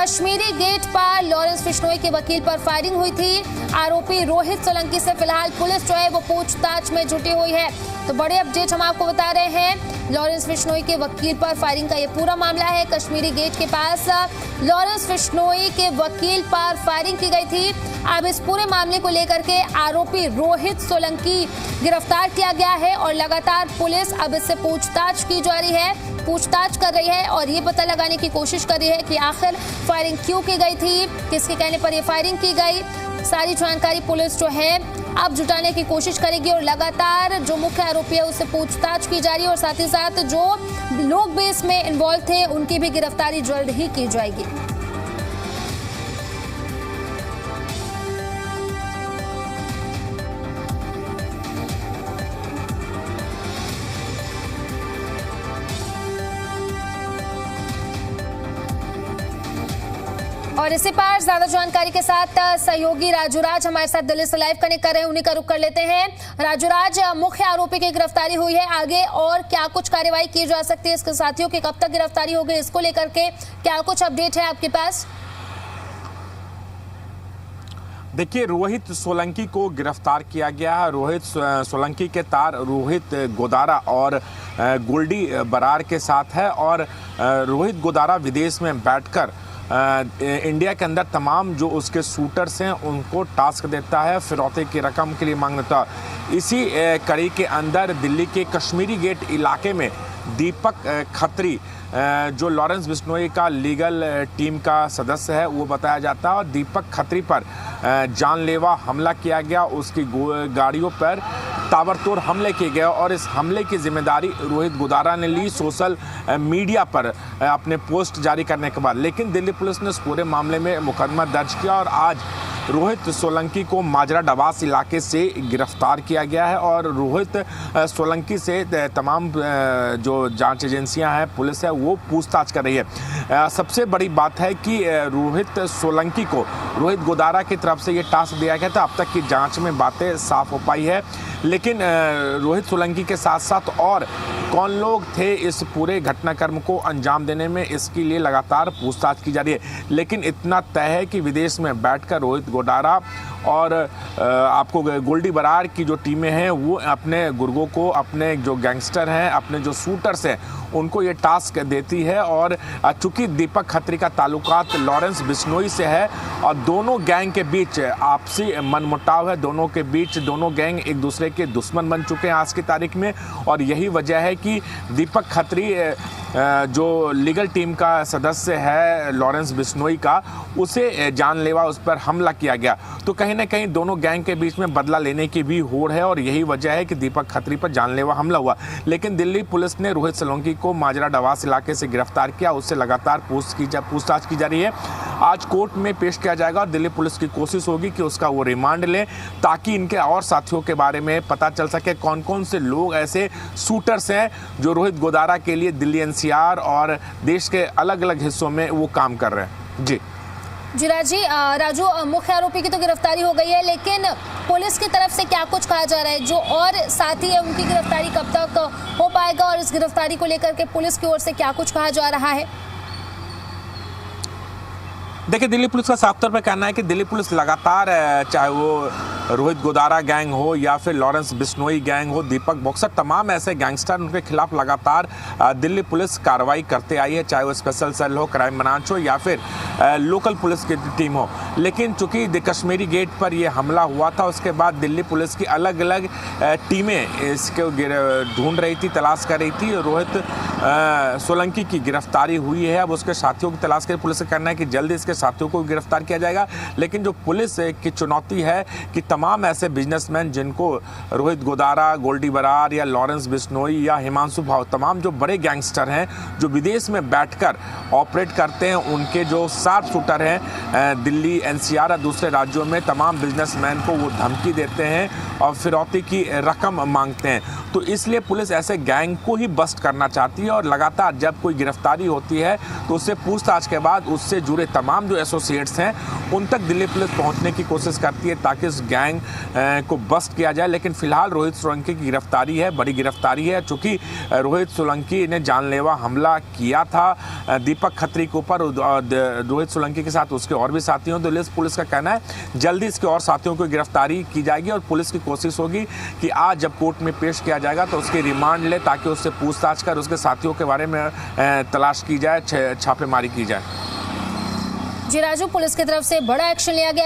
Kashmiri gate पर Lawrence Bishnoi के वकील पर फायरिंग हुई थी। आरोपी रोहित सोलंकी से फिलहाल पुलिस जो है वो पूछताछ में जुटी हुई है। तो बड़े अपडेट हम आपको बता रहे हैं, लॉरेंस बिश्नोई के वकील पर फायरिंग का ये पूरा मामला है। कश्मीरी गेट के पास लॉरेंस बिश्नोई के वकील पर फायरिंग की गई थी। अब इस पूरे मामले को लेकर के आरोपी रोहित सोलंकी गिरफ्तार किया गया है और लगातार पुलिस अब इससे पूछताछ की जा रही है, पूछताछ कर रही है और ये पता लगाने की कोशिश कर रही है कि आखिर फायरिंग क्यों की गई थी, किसके कहने पर ये फायरिंग की गई। सारी जानकारी पुलिस जो है अब जुटाने की कोशिश करेगी और लगातार जो मुख्य आरोपी है उससे पूछताछ की जा रही है और साथ ही साथ जो लोग भी इसमें इन्वॉल्व थे उनकी भी गिरफ्तारी जल्द ही की जाएगी। और इसी पर ज्यादा जानकारी के साथ सहयोगी राजूराज हमारे साथ दिल्ली से लाइव कनेक्ट कर रहे हैं, उन्हीं का रुख कर लेते हैं। राजूराज, मुख्य आरोपी की गिरफ्तारी हुई है, आगे और क्या कुछ कार्रवाई की जा सकती है, इसके साथियों की कब तक गिरफ्तारी होगी, इसको लेकर के क्या कुछ अपडेट है आपके पास? देखिए, रोहित सोलंकी को गिरफ्तार किया गया है। रोहित सोलंकी के तार रोहित गोदारा और गोल्डी बरार के साथ है और रोहित गोदारा विदेश में बैठकर इंडिया के अंदर तमाम जो उसके शूटर्स हैं उनको टास्क देता है, फिरौती की रकम के लिए मांग देता है। इसी कड़ी के अंदर दिल्ली के कश्मीरी गेट इलाके में दीपक खत्री जो लॉरेंस बिश्नोई का लीगल टीम का सदस्य है वो बताया जाता है और दीपक खत्री पर जानलेवा हमला किया गया, उसकी गाड़ियों पर ताबड़तोड़ हमले किए गए और इस हमले की जिम्मेदारी रोहित गोदारा ने ली सोशल मीडिया पर अपने पोस्ट जारी करने के बाद। लेकिन दिल्ली पुलिस ने इस पूरे मामले में मुकदमा दर्ज किया और आज रोहित सोलंकी को माजरा डबास इलाके से गिरफ्तार किया गया है और रोहित सोलंकी से तमाम जो जांच एजेंसियां हैं, पुलिस है, वो पूछताछ कर रही है। सबसे बड़ी बात है कि रोहित सोलंकी को रोहित गोदारा की तरफ से ये टास्क दिया गया था। अब तक की जांच में बातें साफ हो पाई है, लेकिन रोहित सोलंकी के साथ साथ और कौन लोग थे इस पूरे घटनाक्रम को अंजाम देने में, इसके लिए लगातार पूछताछ की जा रही है। लेकिन इतना तय है कि विदेश में बैठकर रोहित गोदारा और आपको गोल्डी बरार की जो टीमें हैं वो अपने गुर्गों को, अपने जो गैंगस्टर हैं, अपने जो शूटर्स हैं, उनको ये टास्क देती है। और चूंकि दीपक खत्री का ताल्लुकात लॉरेंस बिश्नोई से है और दोनों गैंग के बीच आपसी मनमुटाव है, दोनों के बीच दोनों गैंग एक दूसरे के दुश्मन बन चुके हैं आज की तारीख में और यही वजह है कि दीपक खत्री जो लीगल टीम का सदस्य है लॉरेंस बिश्नोई का, उसे जानलेवा उस पर हमला किया गया। तो कहीं ना कहीं दोनों गैंग के बीच में बदला लेने की भी होड़ है और यही वजह है कि दीपक खत्री पर जानलेवा हमला हुआ। लेकिन दिल्ली पुलिस ने रोहित सोलंकी को माजरा डबास इलाके से गिरफ्तार किया, उससे लगातार पूछताछ की जा रही है। आज कोर्ट में पेश किया जाएगा और दिल्ली पुलिस की कोशिश होगी कि उसका वो रिमांड लें ताकि इनके और साथियों के बारे में पता चल सके, कौन कौन से लोग ऐसे शूटर्स हैं जो रोहित गोदारा के लिए दिल्ली एनसीआर और देश के अलग अलग हिस्सों में वो काम कर रहे हैं। जी राजी, राजू, मुख्य आरोपी की तो गिरफ्तारी हो गई है, लेकिन पुलिस की तरफ से क्या कुछ कहा जा रहा है? जो और साथी है उनकी गिरफ्तारी कब तक हो पाएगा और इस गिरफ्तारी को लेकर के पुलिस की ओर से क्या कुछ कहा जा रहा है? देखिए, दिल्ली पुलिस का साफ तौर पर कहना है कि दिल्ली पुलिस लगातार, चाहे वो रोहित गोदारा गैंग हो या फिर लॉरेंस बिश्नोई गैंग हो, दीपक बॉक्सर, तमाम ऐसे गैंगस्टर, उनके खिलाफ लगातार दिल्ली पुलिस कार्रवाई करते आई है, चाहे वो स्पेशल सेल हो, क्राइम ब्रांच हो या फिर लोकल पुलिस की टीम हो। लेकिन चूंकि कश्मीरी गेट पर यह हमला हुआ था, उसके बाद दिल्ली पुलिस की अलग अलग टीमें इसको ढूंढ रही थी, तलाश कर रही थी। रोहित सोलंकी की गिरफ्तारी हुई है, अब उसके साथियों की तलाश कर पुलिस का कहना है कि जल्दी इसके साथियों को गिरफ्तार किया जाएगा। लेकिन जो पुलिस की चुनौती है कि तमाम ऐसे बिजनेसमैन जिनको रोहित गोदारा, गोल्डी बरार या लॉरेंस बिश्नोई या हिमांशु भाव, तमाम जो बड़े गैंगस्टर हैं जो विदेश में बैठकर ऑपरेट करते हैं, उनके जो शार्प शूटर हैं दिल्ली एनसीआर और दूसरे राज्यों में, तमाम बिजनेसमैन को वो धमकी देते हैं और फिरौती की रकम मांगते हैं। तो इसलिए पुलिस ऐसे गैंग को ही बस्ट करना चाहती है और लगातार जब कोई गिरफ्तारी होती है तो उससे पूछताछ के बाद उससे जुड़े तमाम जो एसोसिएट्स हैं उन तक दिल्ली पुलिस पहुंचने की कोशिश करती है ताकि इस गैंग गैंग को बस्ट किया जाए। लेकिन फिलहाल रोहित सोलंकी की गिरफ्तारी है, बड़ी गिरफ्तारी है, चूंकि रोहित सोलंकी ने जानलेवा हमला किया था दीपक खत्री के ऊपर। रोहित सोलंकी के साथ उसके और भी साथियों, तो पुलिस का कहना है जल्दी इसके और साथियों को गिरफ्तारी की जाएगी और पुलिस की कोशिश होगी कि आज जब कोर्ट में पेश किया जाएगा तो उसकी रिमांड ले, ताकि उससे पूछताछ कर उसके साथियों के बारे में तलाश की जाए, छापेमारी की जाए। जी राजू, पुलिस की तरफ से बड़ा एक्शन लिया गया है।